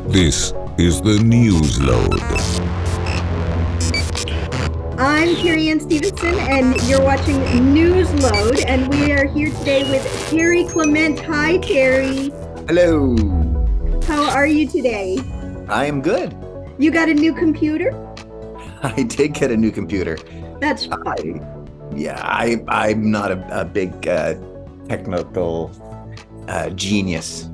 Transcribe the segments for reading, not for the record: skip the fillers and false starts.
This is the Newsload. I'm Carrie Anne and you're watching Newsload, and we are here today with Terry Clement. Hi, Terry. Hello. How are you today? I am good. You got a new computer? I did get a new computer. That's fun. I'm not a big technical genius.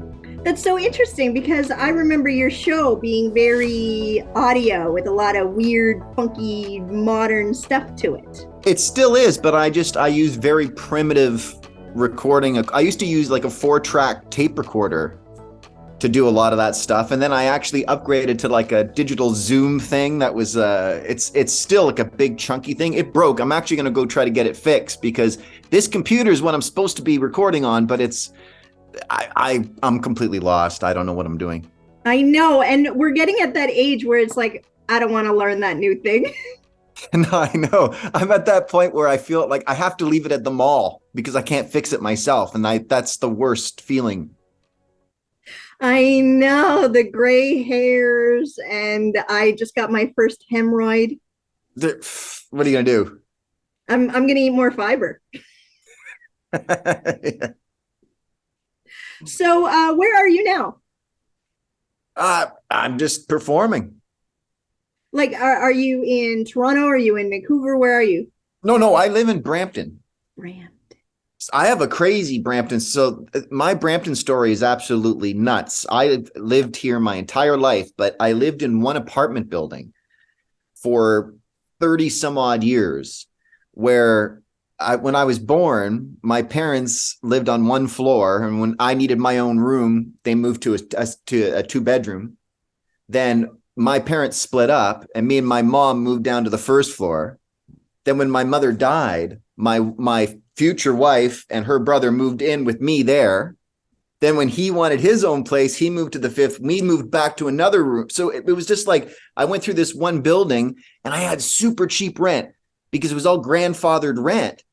That's so interesting because I remember your show being very audio with a lot of weird, funky, modern stuff to it. It still is, but I use very primitive recording. I used to use like a 4-track tape recorder to do a lot of that stuff, and then I actually upgraded to like a digital Zoom thing that was it's still like a big chunky thing. It broke. I'm actually going to go try to get it fixed because this computer is what I'm supposed to be recording on, but I'm completely lost. I don't know what I'm doing. I know, and we're getting at that age where it's like I don't want to learn that new thing. No, I know. I'm at that point where I feel like I have to leave it at the mall because I can't fix it myself, and that's the worst feeling. I know, the gray hairs, and I just got my first hemorrhoid. What are you gonna do? I'm gonna eat more fiber. Yeah. So where are you now? I'm just performing. Like, are you in Toronto? Are you in Vancouver? Where are you? No, I live in Brampton. Brampton. I have a crazy Brampton. So my Brampton story is absolutely nuts. I lived here my entire life, but I lived in one apartment building for 30 some odd years where when I was born, my parents lived on one floor. And when I needed my own room, they moved to a 2-bedroom. Then my parents split up and me and my mom moved down to the first floor. Then when my mother died, my future wife and her brother moved in with me there. Then when he wanted his own place, he moved to the 5th. We moved back to another room. So it was just like I went through this one building and I had super cheap rent because it was all grandfathered rent.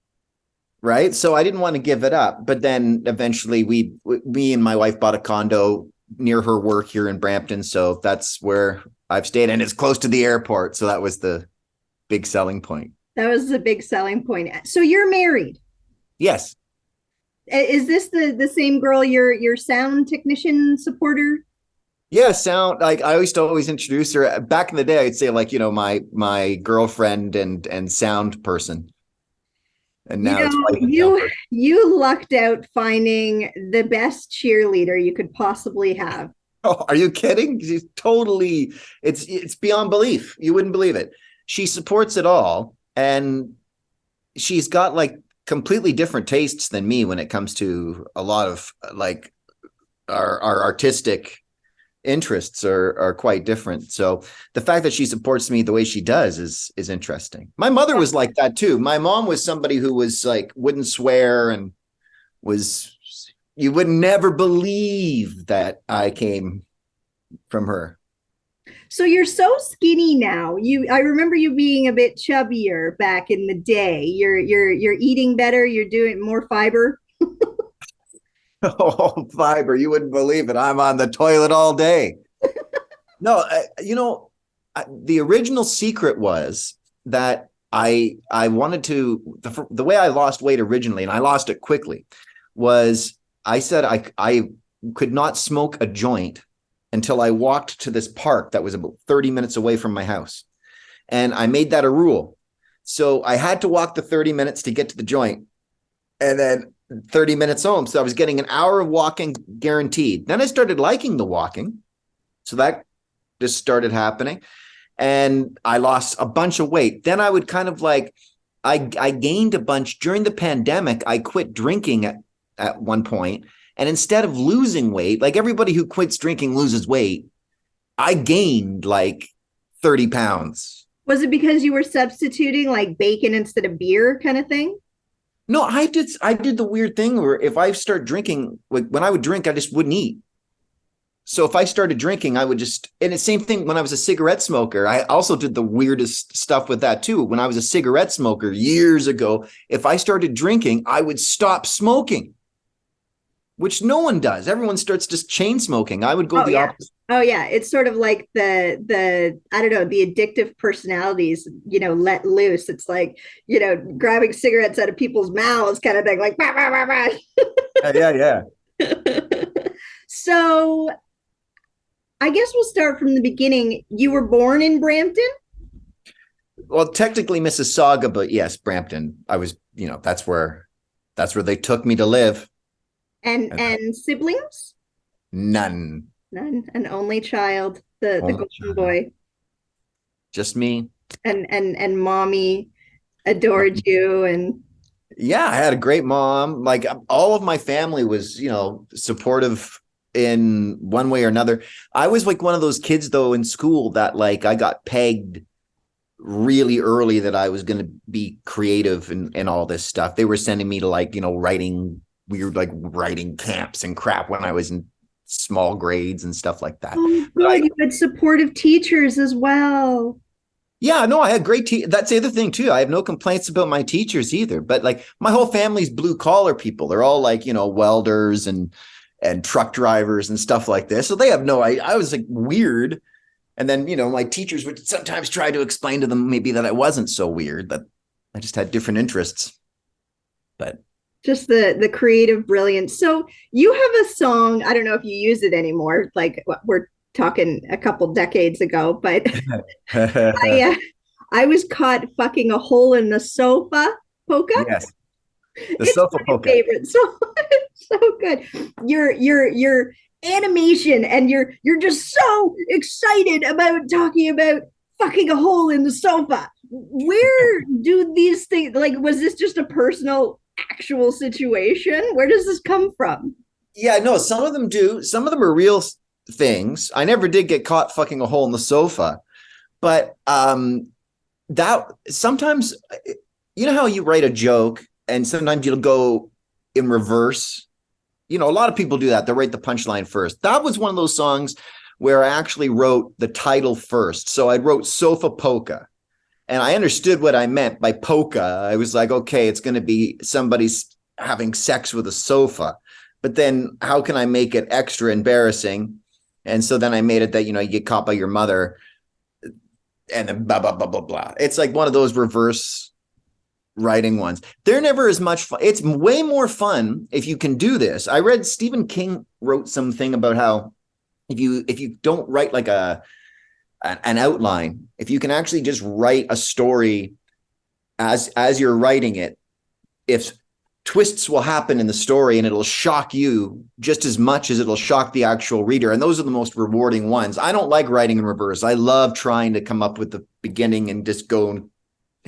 Right. So I didn't want to give it up. But then eventually me and my wife bought a condo near her work here in Brampton. So that's where I've stayed. And it's close to the airport. So that was the big selling point. That was the big selling point. So you're married? Yes. Is this the same girl, your sound technician supporter? Yeah, sound. Like I used to always introduce her back in the day. I'd say like, my girlfriend and sound person. And now you lucked out finding the best cheerleader you could possibly have. Oh, are you kidding? She's totally, it's beyond belief. You wouldn't believe it. She supports it all. And she's got like completely different tastes than me when it comes to a lot of like our artistic interests are quite different. So the fact that she supports me the way she does is interesting. My mother was like that too. My mom was somebody who was like wouldn't swear and you would never believe that I came from her. So you're so skinny now. I remember you being a bit chubbier back in the day. You're eating better, you're doing more fiber. Oh, fiber. You wouldn't believe it. I'm on the toilet all day. No, the original secret was that I wanted to, the way I lost weight originally, and I lost it quickly, was I said I could not smoke a joint until I walked to this park that was about 30 minutes away from my house. And I made that a rule. So I had to walk the 30 minutes to get to the joint. And then 30 minutes home. So I was getting an hour of walking guaranteed. Then I started liking the walking. So that just started happening. And I lost a bunch of weight. Then I would kind of like, I gained a bunch during the pandemic. I quit drinking at one point. And instead of losing weight, like everybody who quits drinking loses weight, I gained like 30 pounds. Was it because you were substituting like bacon instead of beer kind of thing? No, I did the weird thing where if I start drinking, like when I would drink, I just wouldn't eat. So if I started drinking, I would just, and the same thing when I was a cigarette smoker. I also did the weirdest stuff with that too. When I was a cigarette smoker years ago, if I started drinking, I would stop smoking. which no one does. Everyone starts just chain smoking. I would go the opposite. Oh yeah, it's sort of like the I don't know, the addictive personalities, let loose. It's like, grabbing cigarettes out of people's mouths kind of thing, like bah, bah, bah, bah. Yeah. So I guess we'll start from the beginning. You were born in Brampton? Well, technically Mississauga, but yes, Brampton. I was, that's where they took me to live. And siblings? None. An only child, the golden boy. Just me. And mommy adored you. And yeah, I had a great mom. Like, all of my family was, supportive in one way or another. I was like one of those kids though in school that, like, I got pegged really early that I was going to be creative and all this stuff. They were sending me to, like, writing weird, like, writing camps and crap when I was in small grades and stuff like that. Oh, good. You had supportive teachers as well. Yeah, no, I had great that's the other thing too. I have no complaints about my teachers either. But, like, my whole family's blue collar people. They're all, like, welders and truck drivers and stuff like this. So they have I was, like, weird. And then, my teachers would sometimes try to explain to them maybe that I wasn't so weird, that I just had different interests. But just the creative brilliance. So you have a song, I don't know if you use it anymore, like we're talking a couple decades ago, but I was caught fucking a hole in the sofa polka. Yes. It's sofa polka. Favorite. So good. Your animation, and you're just so excited about talking about fucking a hole in the sofa. Where do these things, like, was this just a personal actual situation? Where does this come from? Yeah, no, some of them do. Some of them are real things. I never did get caught fucking a hole in the sofa, but that sometimes, how you write a joke and sometimes you'll go in reverse. A lot of people do that. They write the punchline first. That was one of those songs where I actually wrote the title first. So I wrote Sofa Polka. And I understood what I meant by polka. I was like, okay, it's going to be somebody's having sex with a sofa. But then how can I make it extra embarrassing? And so then I made it that, you get caught by your mother and then blah, blah, blah, blah, blah. It's like one of those reverse writing ones. They're never as much fun. It's way more fun if you can do this. I read Stephen King wrote something about how if you don't write like an outline, if you can actually just write a story as you're writing it, if twists will happen in the story and it'll shock you just as much as it'll shock the actual reader. And those are the most rewarding ones. I don't like writing in reverse. I love trying to come up with the beginning and just go and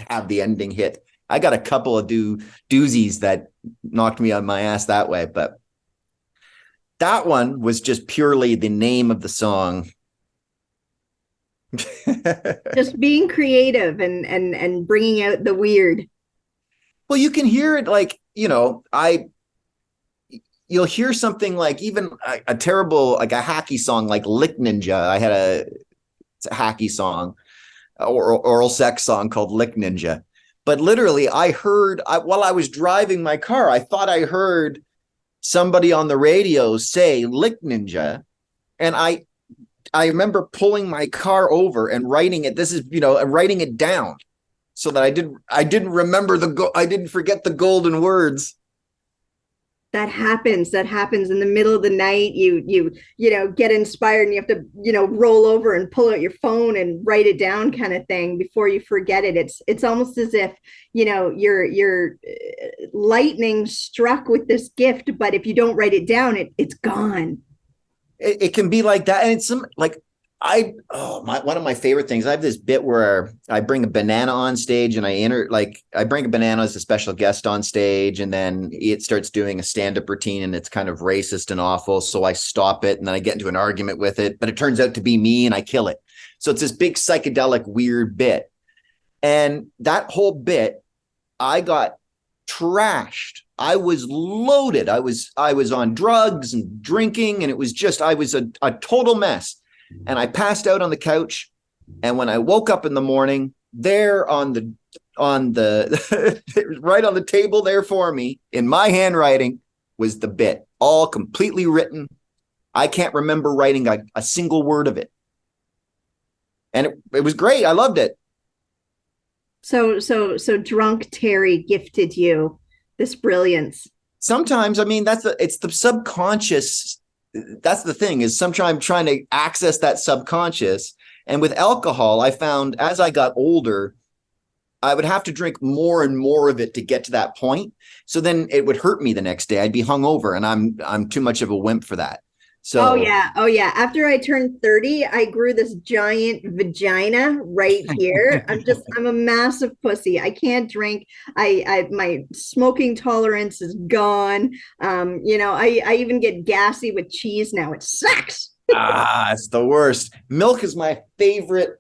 have the ending hit. I got a couple of doozies that knocked me on my ass that way, but that one was just purely the name of the song. Just being creative and bringing out the weird. Well, you can hear it, like, you'll hear something like even a terrible, like a hacky song like Lick Ninja. I had it's a hacky song or oral sex song called Lick Ninja. But literally while I was driving my car, I thought I heard somebody on the radio say Lick Ninja. And I remember pulling my car over and writing it. This is, writing it down so that I didn't remember I didn't forget the golden words. That happens in the middle of the night. You get inspired and you have to, roll over and pull out your phone and write it down kind of thing before you forget it. It's almost as if, you're lightning struck with this gift, but if you don't write it down, it's gone. It can be like that. And it's one of my favorite things. I have this bit where I bring a banana on stage and I bring a banana as a special guest on stage, and then it starts doing a stand-up routine and it's kind of racist and awful. So I stop it and then I get into an argument with it, but it turns out to be me and I kill it. So it's this big psychedelic weird bit. And that whole bit, I got trashed. I was loaded. I was on drugs and drinking, and it was just, I was a total mess. And I passed out on the couch. And when I woke up in the morning, there on the right on the table there for me in my handwriting was the bit, all completely written. I can't remember writing a single word of it. And it was great. I loved it. So drunk Terry gifted you this brilliance. Sometimes, I mean, it's the subconscious. That's the thing, is sometimes I'm trying to access that subconscious. And with alcohol, I found as I got older, I would have to drink more and more of it to get to that point. So then it would hurt me the next day. I'd be hungover, and I'm too much of a wimp for that. So Oh yeah. After I turned 30, I grew this giant vagina right here. I'm a massive pussy. I can't drink. My smoking tolerance is gone. I even get gassy with cheese now. It sucks. it's the worst. Milk is my favorite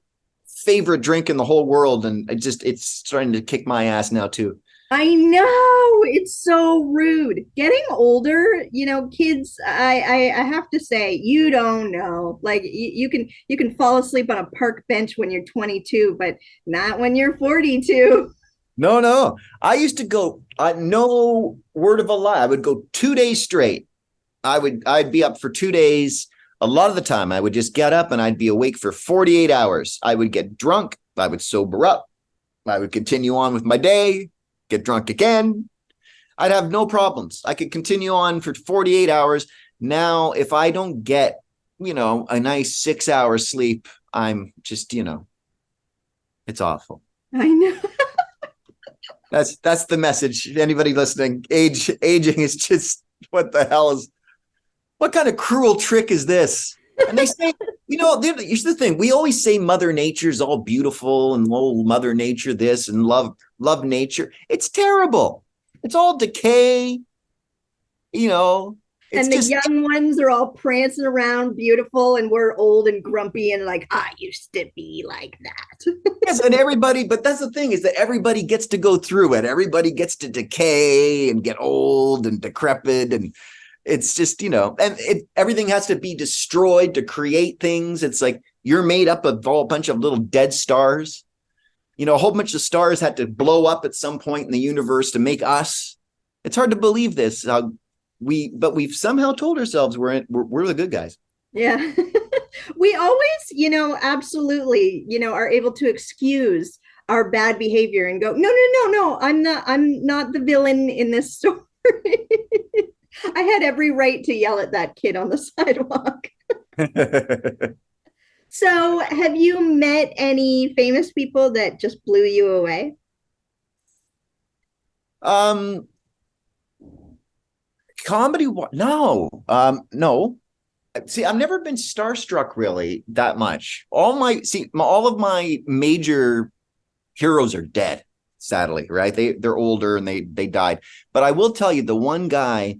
drink in the whole world, and it's starting to kick my ass now too. I know, it's so rude. Getting older, kids, I have to say, you don't know. Like you can fall asleep on a park bench when you're 22, but not when you're 42. No. I used to go, no word of a lie, I would go 2 days straight. I'd be up for 2 days. A lot of the time I would just get up and I'd be awake for 48 hours. I would get drunk. I would sober up. I would continue on with my day, get drunk again. I'd have no problems. I could continue on for 48 hours. Now, if I don't get, a nice 6 hours sleep, I'm just, it's awful. I know. That's the message. Anybody listening, aging is just, what the hell what kind of cruel trick is this? And they say, here's the thing. We always say Mother Nature's all beautiful and Mother Nature this and love nature. It's terrible. It's all decay. And the young ones are all prancing around beautiful, and we're old and grumpy and like, I used to be like that. Yes, and everybody, but that's the thing, is that everybody gets to go through it. Everybody gets to decay and get old and decrepit, and it's just, everything has to be destroyed to create things. It's like you're made up of a bunch of little dead stars. A whole bunch of stars had to blow up at some point in the universe to make us. It's hard to believe this. But we've somehow told ourselves we're the good guys. Yeah. We always, absolutely, are able to excuse our bad behavior and go, no, I'm not the villain in this story. I had every right to yell at that kid on the sidewalk. So, have you met any famous people that just blew you away? Comedy? No. No. See, I've never been starstruck really that much. All of my major heroes are dead, sadly, right? They're older and they died. But I will tell you, the one guy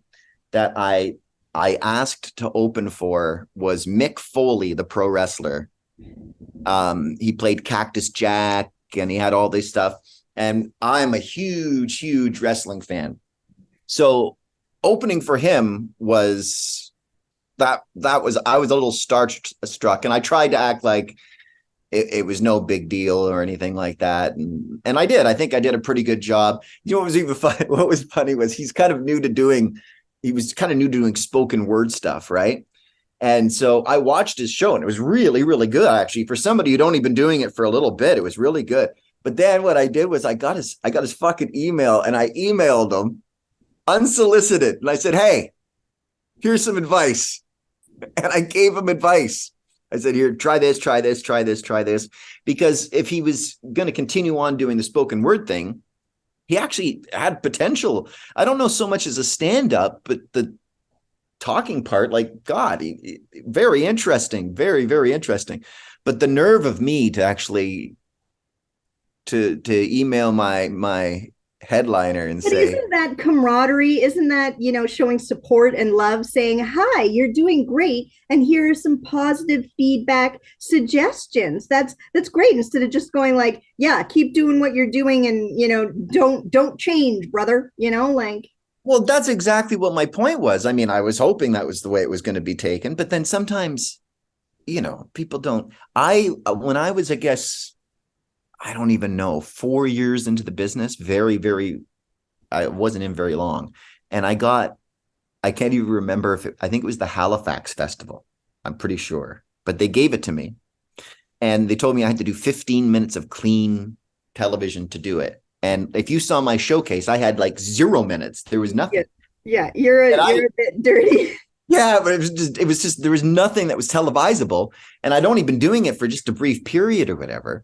that I asked to open for was Mick Foley, the pro wrestler. He played Cactus Jack and he had all this stuff. And I'm a huge wrestling fan. So opening for him was I was a little starstruck, and I tried to act like it was no big deal or anything like that. And I did. I think I did a pretty good job. What was even funny? What was funny was he was kind of new to doing spoken word stuff, right? And so I watched his show, and it was really, really good, actually. For somebody who'd only been doing it for a little bit, it was really good. But then what I did was I got his fucking email, and I emailed him unsolicited. And I said, hey, here's some advice. And I gave him advice. I said, here, try this. Because if he was going to continue on doing the spoken word thing, he actually had potential. I don't know so much as a stand-up, but the talking part, like, God, very interesting, very, very interesting. But the nerve of me to actually to email my headliner and say, isn't that camaraderie? Isn't that, showing support and love, saying, hi, you're doing great, and here are some positive feedback suggestions. That's great, instead of just going like, yeah, keep doing what you're doing, and don't change, brother. Like, well, that's exactly what my point was. I mean, I was hoping that was the way it was going to be taken, but then sometimes, people don't. When I was, I guess, I don't even know, 4 years into the business, very, very, I wasn't in very long. And I got I can't even remember I think it was the Halifax Festival. I'm pretty sure, but they gave it to me and they told me I had to do 15 minutes of clean television to do it. And if you saw my showcase, I had like 0 minutes. There was Yeah, nothing. yeah, And you're a bit dirty. yeah, but it was just, there was nothing that was televisable. And I'd only been doing it for just a brief period or whatever.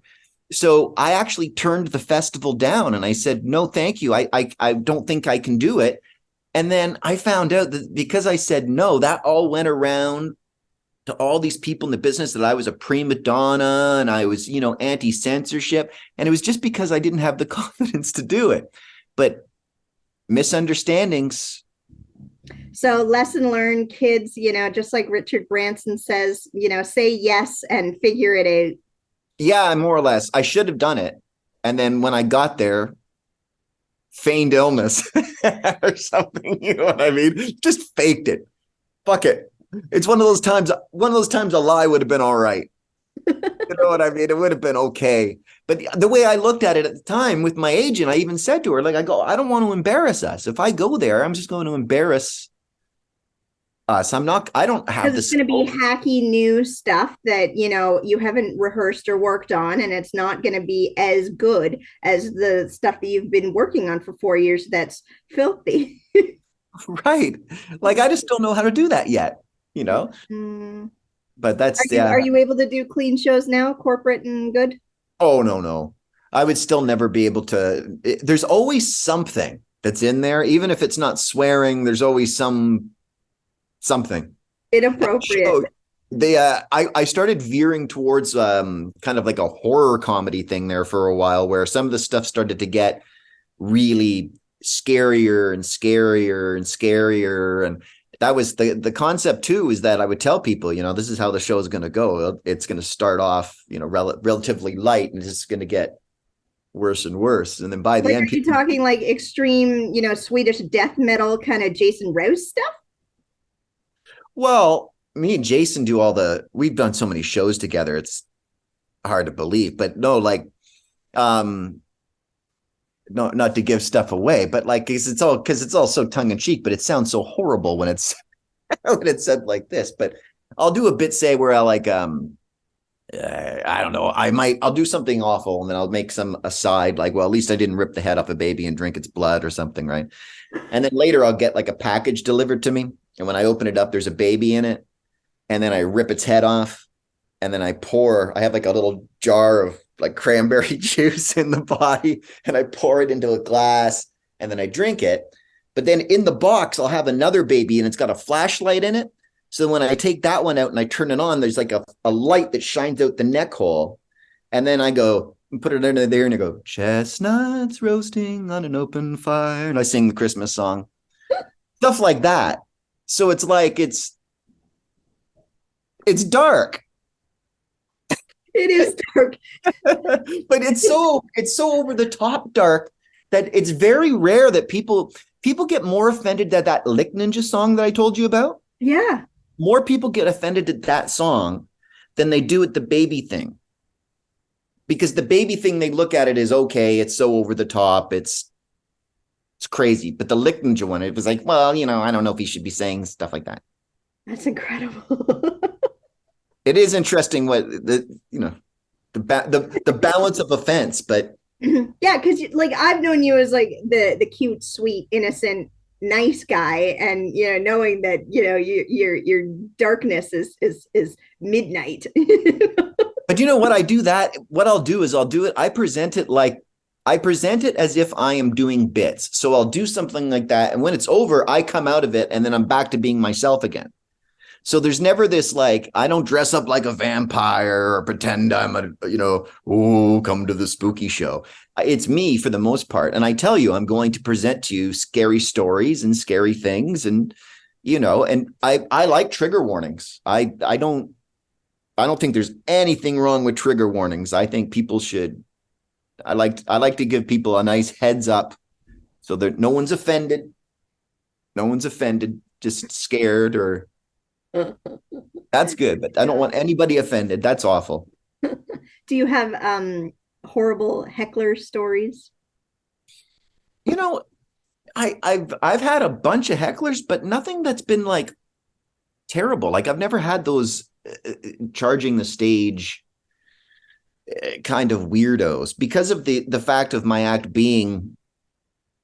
So I actually turned the festival down and I said, no, thank you. I don't think I can do it. And then I found out that because I said no, that all went around to all these people in the business that I was a prima donna and I was, anti-censorship. And it was just because I didn't have the confidence to do it. But misunderstandings. So lesson learned, kids, just like Richard Branson says, say yes and figure it out. Yeah, more or less. I should have done it. And then when I got there, feigned illness or something, you know what I mean? Just faked it. Fuck it. It's one of those times a lie would have been all right. You know what I mean? It would have been okay. But the way I looked at it at the time with my agent, I even said to her, like, I don't want to embarrass us. If I go there, I'm just going to embarrass us. I don't have Because it's going to be hacky new stuff that, you haven't rehearsed or worked on, and it's not going to be as good as the stuff that you've been working on for 4 years that's filthy. Right. Like, I just don't know how to do that yet, Mm. but that's, Are you able to do clean shows now, corporate and good? Oh, no. I would still never be able to. There's always something that's in there. Even if it's not swearing, there's always something. Inappropriate. I started veering towards kind of like a horror comedy thing there for a while, where some of the stuff started to get really scarier and scarier and scarier. And that was the concept too, is that I would tell people, this is how the show is going to go. It's going to start off, relatively light, and it's going to get worse and worse. And then by the end, are you talking like extreme, Swedish death metal kind of Jason Rouse stuff? Well, me and Jason we've done so many shows together. It's hard to believe, but no, like, no, not to give stuff away, but like, it's all so tongue in cheek, but it sounds so horrible when it's, when it's said like this. But I'll do a bit say where I like, I don't know, I'll do something awful and then I'll make some aside, like, well, at least I didn't rip the head off a baby and drink its blood or something. Right. And then later I'll get like a package delivered to me. And when I open it up, there's a baby in it. And then I rip its head off. And then I have like a little jar of like cranberry juice in the body. And I pour it into a glass and then I drink it. But then in the box, I'll have another baby and it's got a flashlight in it. So when I take that one out and I turn it on, there's like a light that shines out the neck hole. And then I go and put it under there and I go, chestnuts roasting on an open fire. And I sing the Christmas song. Stuff like that. So it's like, it's dark. It is dark. But it's so over the top dark that it's very rare that people get more offended at that Lick Ninja song that I told you about. Yeah. More people get offended at that song than they do at the baby thing. Because the baby thing, they look at it as, okay, it's so over the top. It's crazy. But the Lick Ninja one, it was like, well, I don't know if he should be saying stuff like that. That's incredible. It is interesting what the balance of offense, but yeah, because like I've known you as like the cute, sweet, innocent, nice guy, and knowing that your darkness is midnight. But what I do that, what I'll do is I present it as if I am doing bits. So I'll do something like that. And when it's over, I come out of it and then I'm back to being myself again. So there's never this, like, I don't dress up like a vampire or pretend I'm come to the spooky show. It's me for the most part. And I tell you, I'm going to present to you scary stories and scary things. And, and I like trigger warnings. I don't think there's anything wrong with trigger warnings. I think people should. I like to give people a nice heads up so that no one's offended. No one's offended, just scared or that's good, but I don't want anybody offended. That's awful. Do you have horrible heckler stories? I've had a bunch of hecklers, but nothing that's been like terrible. Like I've never had those charging the stage kind of weirdos because of the fact of my act being,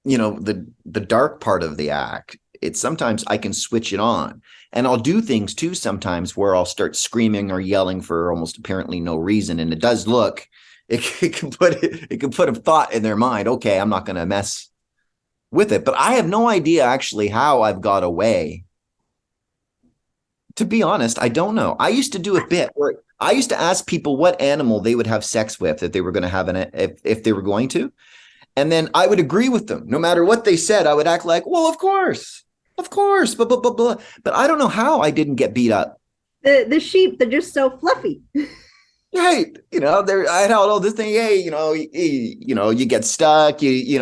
the dark part of the act. It's sometimes I can switch it on, and I'll do things too sometimes where I'll start screaming or yelling for almost apparently no reason, and it does look it can put a thought in their mind. Okay, I'm not going to mess with it, but I have no idea actually how I've got away. To be honest, I don't know. I used to do a bit where I used to ask people what animal they would have sex with if they were going to have if they were going to. And then I would agree with them. No matter what they said, I would act like, well, of course, blah, blah, blah, blah. But I don't know how I didn't get beat up. The sheep, they're just so fluffy. Right. I had all this thing. Hey, you get stuck, you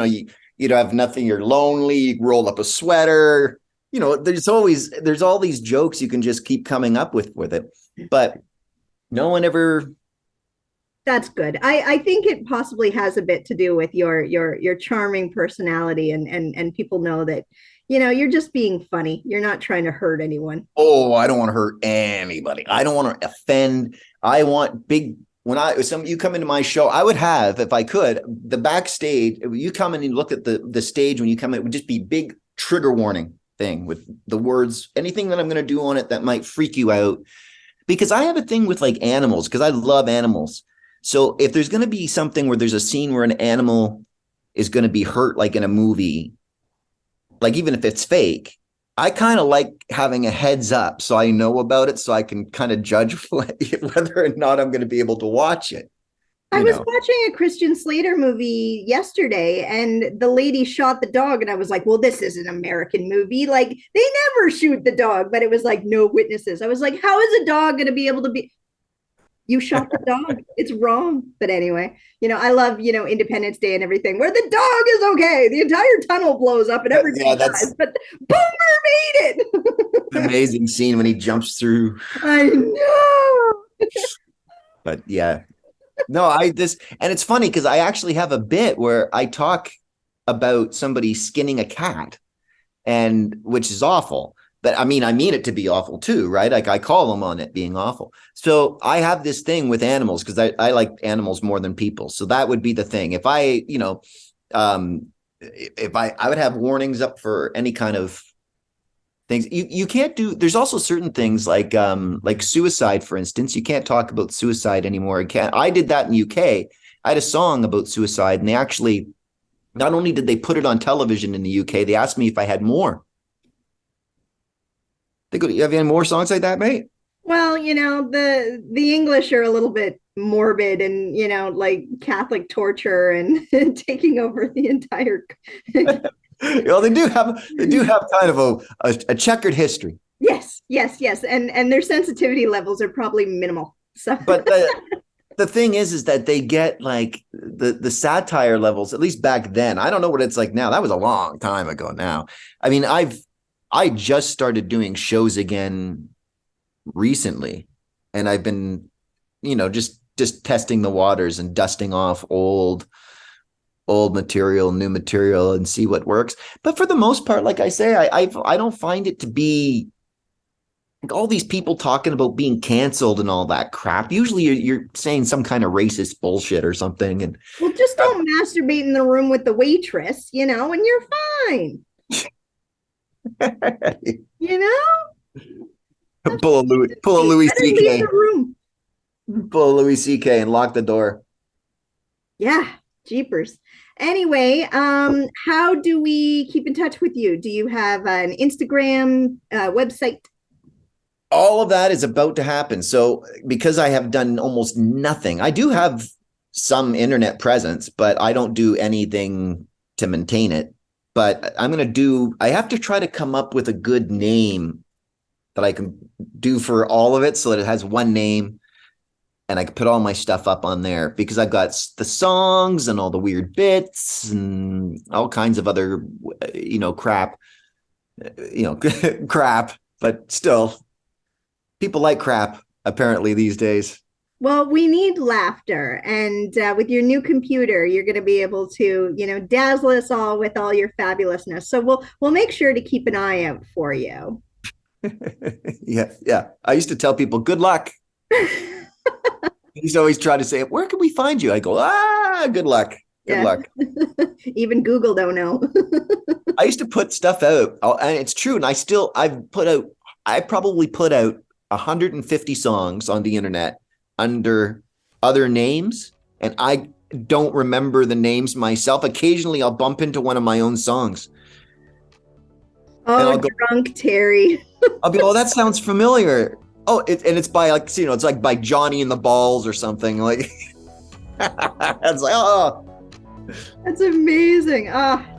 don't have nothing. You're lonely. You roll up a sweater. There's all these jokes you can just keep coming up with it. But no one ever. That's good. I think it possibly has a bit to do with your charming personality, and people know that, you're just being funny. You're not trying to hurt anyone. Oh, I don't want to hurt anybody. I don't want to offend. I want big. You come into my show, I would have, if I could, the backstage. You come in and look at the stage when you come in, it would just be big trigger warning thing with the words, anything that I'm going to do on it that might freak you out. Because I have a thing with like animals, because I love animals. So if there's going to be something where there's a scene where an animal is going to be hurt, like in a movie, like even if it's fake, I kind of like having a heads up so I know about it, so I can kind of judge whether or not I'm going to be able to watch it. I was watching a Christian Slater movie yesterday, and the lady shot the dog, and I was like, well, this is an American movie. Like, they never shoot the dog, but it was like no witnesses. I was like, how is a dog going to be able to be? You shot the dog. It's wrong. But anyway, I love, Independence Day and everything, where the dog is okay. The entire tunnel blows up and everybody dies, but Boomer made it. An amazing scene when he jumps through. I know. But yeah. No, and it's funny because I actually have a bit where I talk about somebody skinning a cat, and which is awful. But I mean it to be awful too, right? Like I call them on it being awful. So I have this thing with animals because I like animals more than people. So that would be the thing. If I, if I would have warnings up for any kind of things. You can't do. There's also certain things like suicide, for instance. You can't talk about suicide anymore. I did that in UK. I had a song about suicide, and they actually not only did they put it on television in the UK, they asked me if I had more. They go, you have any more songs like that, mate? Well, the English are a little bit morbid, and like Catholic torture and taking over the entire. Well, they do have kind of a checkered history. Yes, and their sensitivity levels are probably minimal. So, but the thing is that they get like the satire levels, at least back then. I don't know what it's like now. That was a long time ago now. I mean, I just started doing shows again recently, and I've been, just testing the waters and dusting off old material, new material, and see what works. But for the most part, like I say, I don't find it to be like all these people talking about being canceled and all that crap. Usually you're saying some kind of racist bullshit or something. And well, just don't masturbate in the room with the waitress, and you're fine. Pull a Louis CK. Pull a Louis CK and lock the door. Yeah, jeepers. Anyway, how do we keep in touch with you? Do you have an Instagram website? All of that is about to happen. So because I have done almost nothing, I do have some internet presence, but I don't do anything to maintain it. But I have to try to come up with a good name that I can do for all of it so that it has one name and I can put all my stuff up on there, because I've got the songs and all the weird bits and all kinds of other, crap, crap, but still people like crap apparently these days. Well, we need laughter. And with your new computer, you're going to be able to, dazzle us all with all your fabulousness. So we'll make sure to keep an eye out for you. Yeah. I used to tell people, good luck. He's always trying to say, where can we find you? I go, good luck. Good luck. Even Google don't know. I used to put stuff out, and it's true. And I probably put out 150 songs on the internet under other names, and I don't remember the names myself. Occasionally I'll bump into one of my own songs. Oh, drunk Terry. I'll be, that sounds familiar. Oh, it's by it's like by Johnny and the Balls or something. Like, it's like, oh. That's amazing.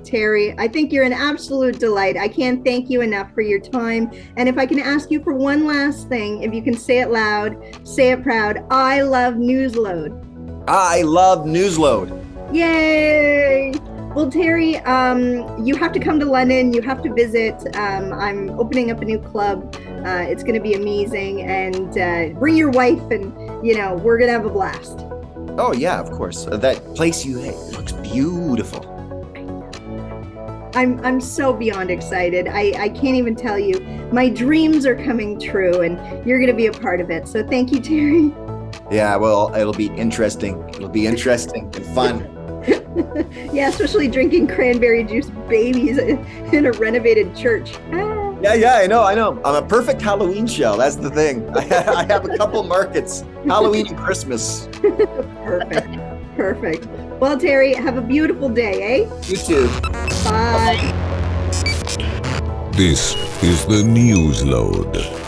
Terry, I think you're an absolute delight. I can't thank you enough for your time. And if I can ask you for one last thing, if you can say it loud, say it proud. I love Newsload. I love Newsload. Yay! Well, Terry, you have to come to London. You have to visit. I'm opening up a new club. It's going to be amazing. And bring your wife and, we're going to have a blast. Oh, yeah, of course. That place looks beautiful. I'm so beyond excited. I can't even tell you. My dreams are coming true, and you're going to be a part of it. So thank you, Terry. Yeah, well, it'll be interesting. It'll be interesting and fun. Yeah, especially drinking cranberry juice babies in a renovated church. Yeah, I know. I'm a perfect Halloween show. That's the thing. I have a couple markets, Halloween and Christmas. Perfect. Well, Terry, have a beautiful day, eh? You too. Bye. This is the Newsload.